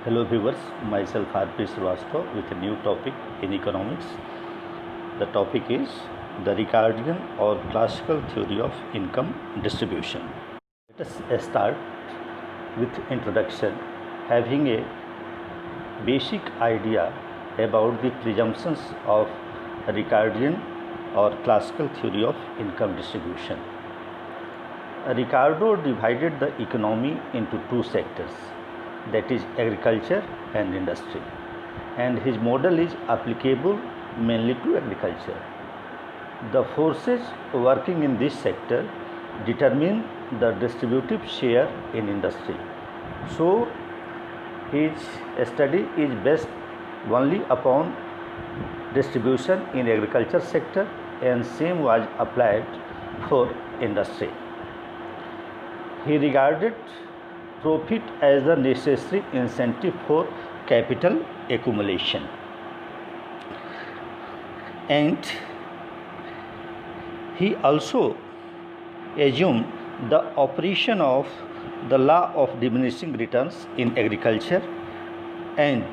Hello viewers, myself R.P. Srivastava with a new topic in economics. The topic is the Ricardian or classical theory of income distribution. Let us start with introduction, having a basic idea about the presumptions of Ricardian or classical theory of income distribution. Ricardo divided the economy into two sectors, that is agriculture and industry, and his model is applicable mainly to agriculture. The forces working in this sector determine the distributive share in industry. So his study is based only upon distribution in agriculture sector, and same was applied for industry. He regarded profit as the necessary incentive for capital accumulation, and he also assumed the operation of the law of diminishing returns in agriculture, and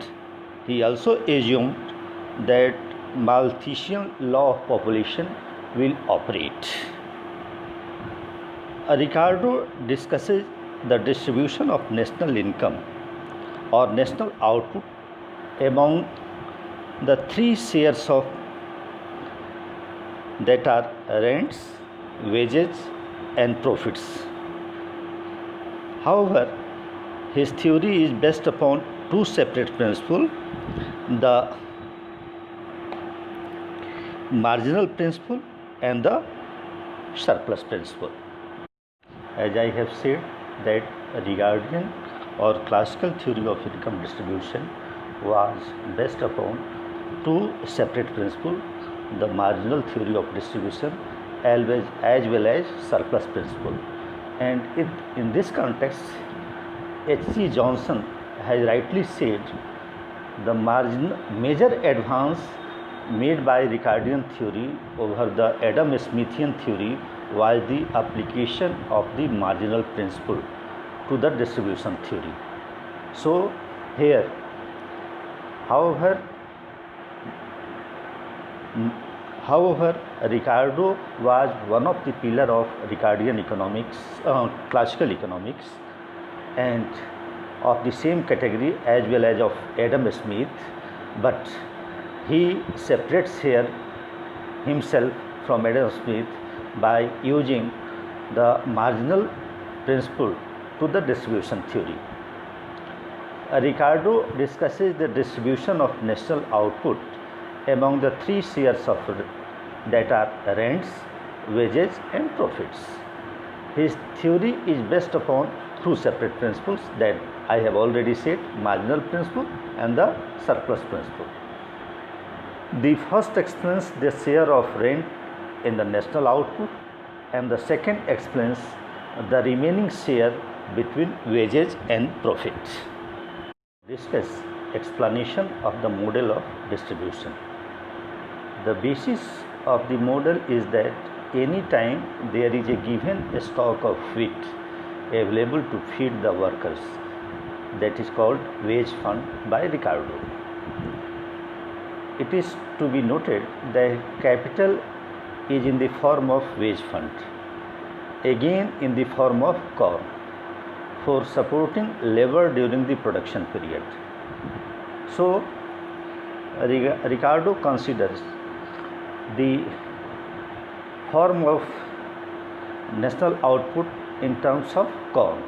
he also assumed that Malthusian law of population will operate. Ricardo discusses the distribution of national income or national output among the three shares of that are rents, wages, and profits. However, his theory is based upon two separate principles: the marginal principle and the surplus principle. As I have said, that Ricardian or classical theory of income distribution was based upon two separate principles: the marginal theory of distribution as well as surplus principle. And in this context, H.C. Johnson has rightly said the major advance made by Ricardian theory over the Adam Smithian theory was the application of the marginal principle to the distribution theory. So here, however, Ricardo was one of the pillars of Ricardian economics, classical economics, and of the same category as well as of Adam Smith, but he separates here himself from Adam Smith by using the marginal principle to the distribution theory. Ricardo discusses the distribution of national output among the three shares of that are rents, wages, and profits. His theory is based upon two separate principles that I have already said: marginal principle and the surplus principle. The first explains the share of rent in the national output, and the second explains the remaining share between wages and profit. Discuss explanation of the model of distribution. The basis of the model is that any time there is a given stock of wheat available to feed the workers, that is called wage fund by Ricardo. It is to be noted that capital is in the form of wage fund, again in the form of corn, for supporting labor during the production period. So Ricardo considers the form of national output in terms of corn.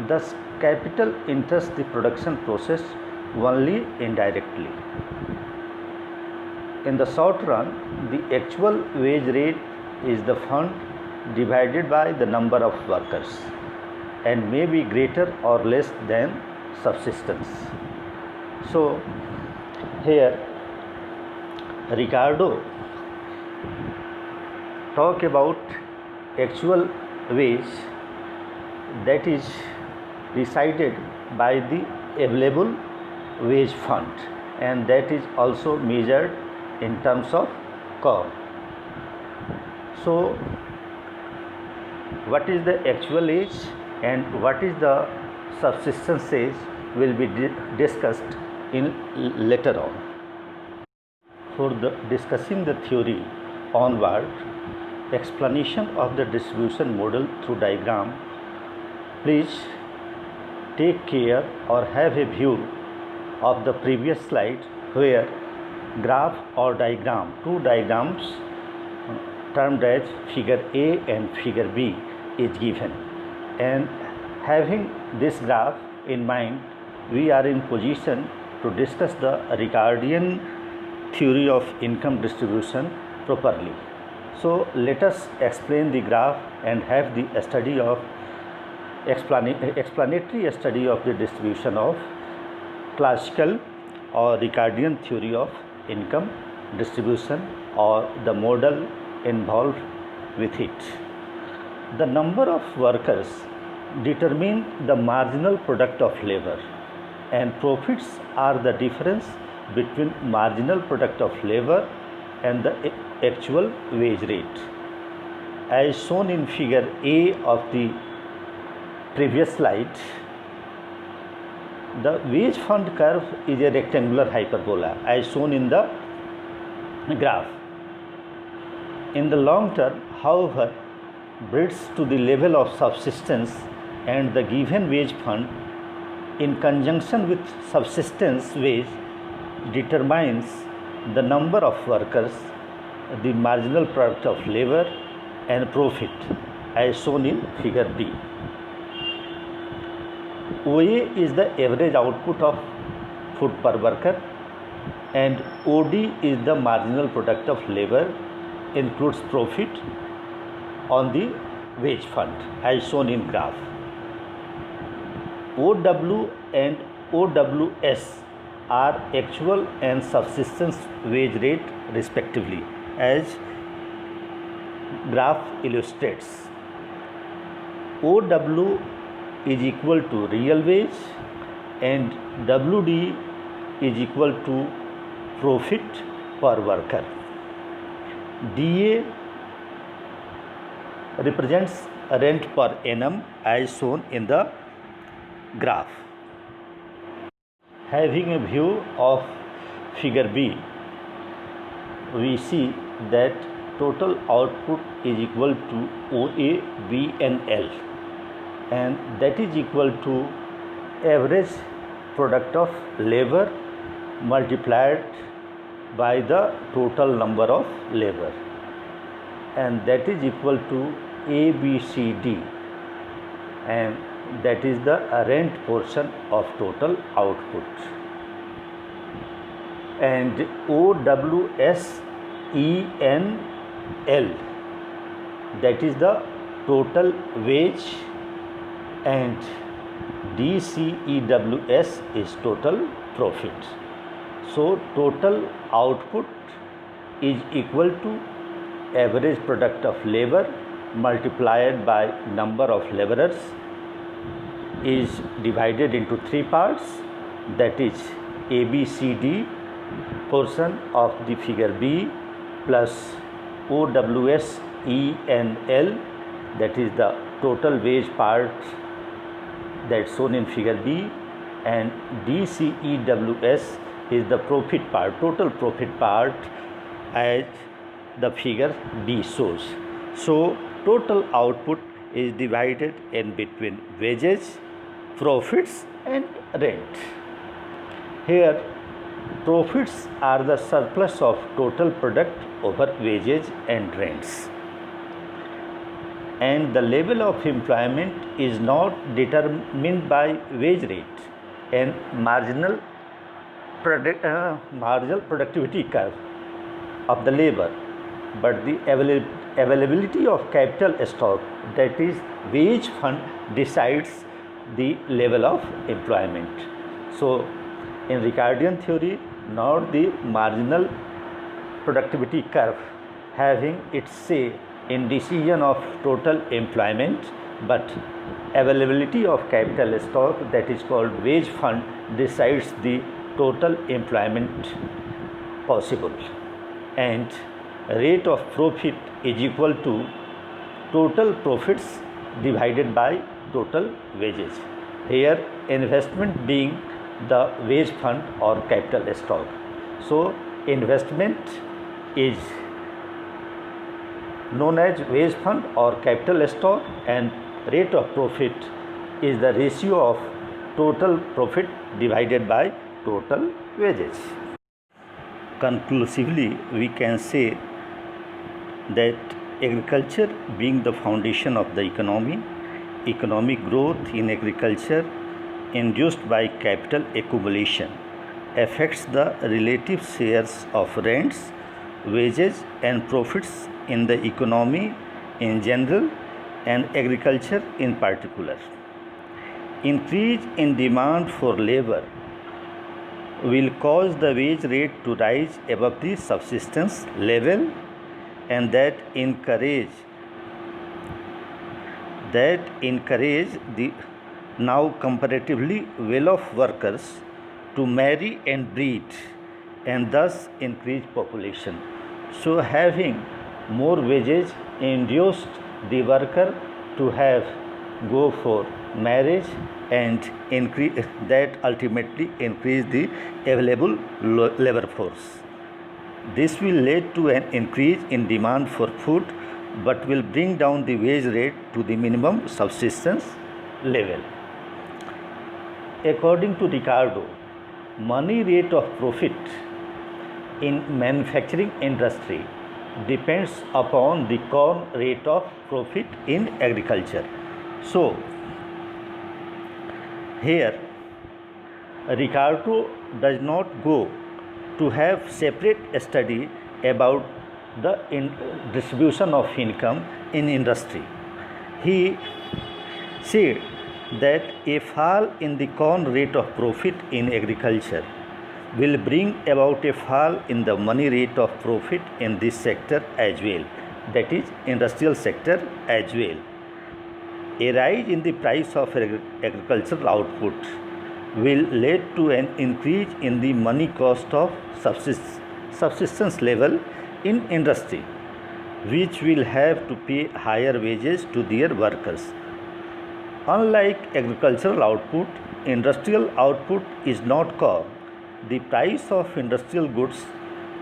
Thus, capital enters the production process only indirectly. In the short run, the actual wage rate is the fund divided by the number of workers, and may be greater or less than subsistence. So here Ricardo talk about actual wage that is decided by the available wage fund, and that is also measured in terms of corn. So what is the actual age and what is the subsistence age will be discussed in later on. For discussing the theory onward, explanation of the distribution model through diagram, please take care or have a view of the previous slide where graph or diagram, two diagrams termed as figure A and figure B is given, and having this graph in mind, we are in position to discuss the Ricardian theory of income distribution properly. So let us explain the graph and have the study of explanatory study of the distribution of classical or Ricardian theory of income distribution or the model involved with it. The number of workers determine the marginal product of labor, and profits are the difference between marginal product of labor and the actual wage rate. As shown in figure A of the previous slide, the wage fund curve is a rectangular hyperbola as shown in the graph. In the long term, however, breeds to the level of subsistence, and the given wage fund in conjunction with subsistence wage determines the number of workers, the marginal product of labor and profit as shown in figure B. OA is the average output of food per worker, and OD is the marginal product of labor, includes profit on the wage fund as shown in graph. OW and OWS are actual and subsistence wage rate respectively, as graph illustrates. OW is equal to real wage and WD is equal to profit per worker. DA represents rent per annum as shown in the graph. Having a view of figure B, we see that total output is equal to OA, B and L, and that is equal to average product of labor multiplied by the total number of labor, and that is equal to ABCD, and that is the rent portion of total output. And OWSENL, that is the total wage, and DCEWS is total profit. So total output is equal to average product of labor multiplied by number of laborers, is divided into three parts, that is ABCD portion of the figure B plus OWSENL, that is the total wage part that's shown in figure B, and DCEWS is the profit part, total profit part, as the figure D shows. So total output is divided in between wages, profits and rent. Here profits are the surplus of total product over wages and rents, and the level of employment is not determined by wage rate and marginal productivity curve of the labor, but the availability of capital stock, that is wage fund, decides the level of employment. So in Ricardian theory, not the marginal productivity curve having its say in decision of total employment, but availability of capital stock, that is called wage fund, decides the total employment possible, and rate of profit is equal to total profits divided by total wages. Here investment being the wage fund or capital stock. So investment is known as wage fund or capital stock, and rate of profit is the ratio of total profit divided by total wages. Conclusively, we can say that agriculture being the foundation of the economy, economic growth in agriculture induced by capital accumulation affects the relative shares of rents, wages and profits in the economy in general and agriculture in particular. Increase in demand for labor will cause the wage rate to rise above the subsistence level, and that encourage the now comparatively well-off workers to marry and breed and thus increase population. So having more wages induced the worker to go for marriage and increase that ultimately increase the available labor force. This will lead to an increase in demand for food but will bring down the wage rate to the minimum subsistence level. According to Ricardo, money rate of profit in manufacturing industry depends upon the corn rate of profit in agriculture. So here Ricardo does not go to have separate study about the distribution of income in industry. He said that a fall in the corn rate of profit in agriculture will bring about a fall in the money rate of profit in this sector as well, that is industrial sector as well. A rise in the price of agricultural output will lead to an increase in the money cost of subsistence level in industry, which will have to pay higher wages to their workers. Unlike agricultural output, industrial output is not corn. The price of industrial goods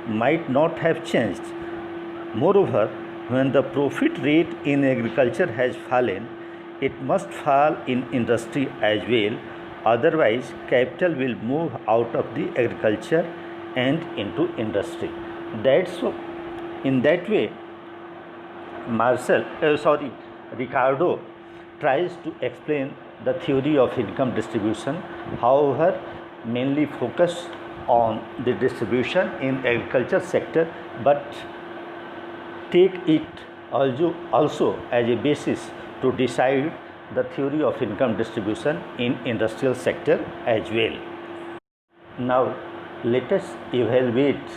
might not have changed. Moreover, when the profit rate in agriculture has fallen, it must fall in industry as well. Otherwise, capital will move out of the agriculture and into industry. In that way, Ricardo tries to explain the theory of income distribution, however, mainly focused on the distribution in agriculture sector, but take it also as a basis to decide the theory of income distribution in industrial sector as well. Now let us evaluate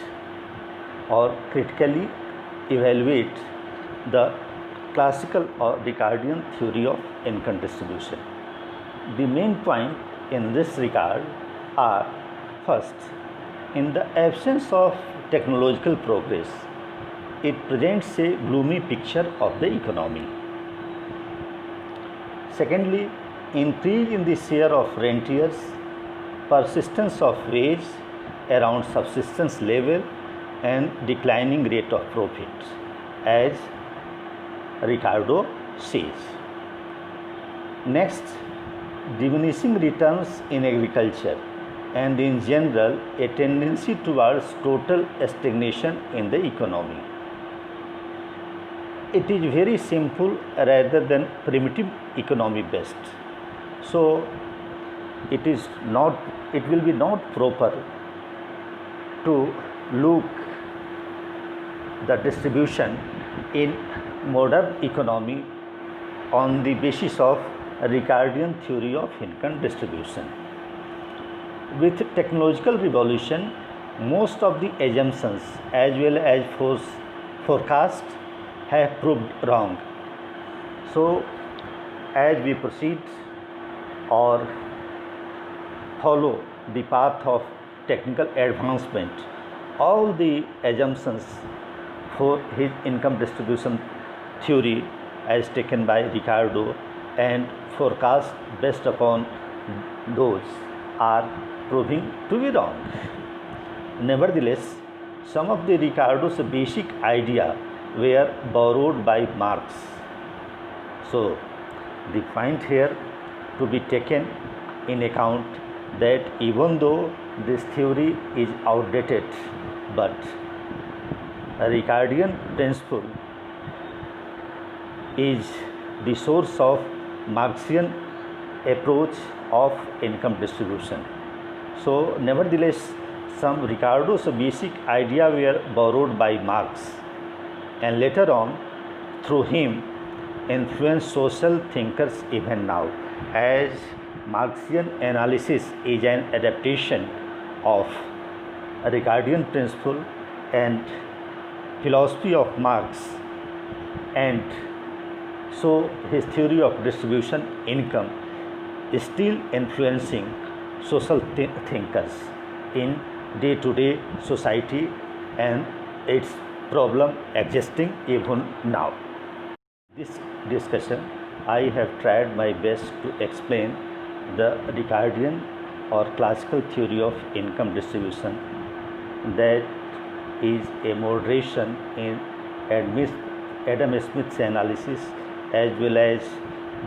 or critically evaluate the classical or Ricardian theory of income distribution. The main point in this regard are: first, in the absence of technological progress, it presents a gloomy picture of the economy. Secondly, increase in the share of rentiers, persistence of wage around subsistence level, and declining rate of profit, as Ricardo says. Next, diminishing returns in agriculture and in general a tendency towards total stagnation in the economy. It is very simple rather than primitive economy based. So it will be not proper to look the distribution in modern economy on the basis of Ricardian theory of income distribution. With technological revolution, most of the assumptions as well as forecasts have proved wrong. So as we proceed or follow the path of technical advancement, all the assumptions for his income distribution theory as taken by Ricardo and forecast based upon those are proving to be wrong. Nevertheless, some of the Ricardo's basic idea were borrowed by Marx. So, the point here to be taken in account that even though this theory is outdated, but a Ricardian principle is the source of Marxian approach of income distribution. So, nevertheless, some Ricardo's basic idea were borrowed by Marx, and later on, through him, influenced social thinkers even now, as Marxian analysis is an adaptation of a Ricardian principle and philosophy of Marx, and so his theory of distribution income is still influencing social thinkers in day-to-day society and its problem existing even now. This discussion, I have tried my best to explain the Ricardian or classical theory of income distribution, that is a moderation in Adam Smith's analysis as well as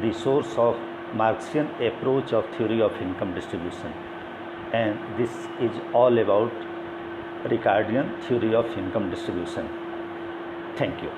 the source of Marxian approach of theory of income distribution, and this is all about Ricardian theory of income distribution. Thank you.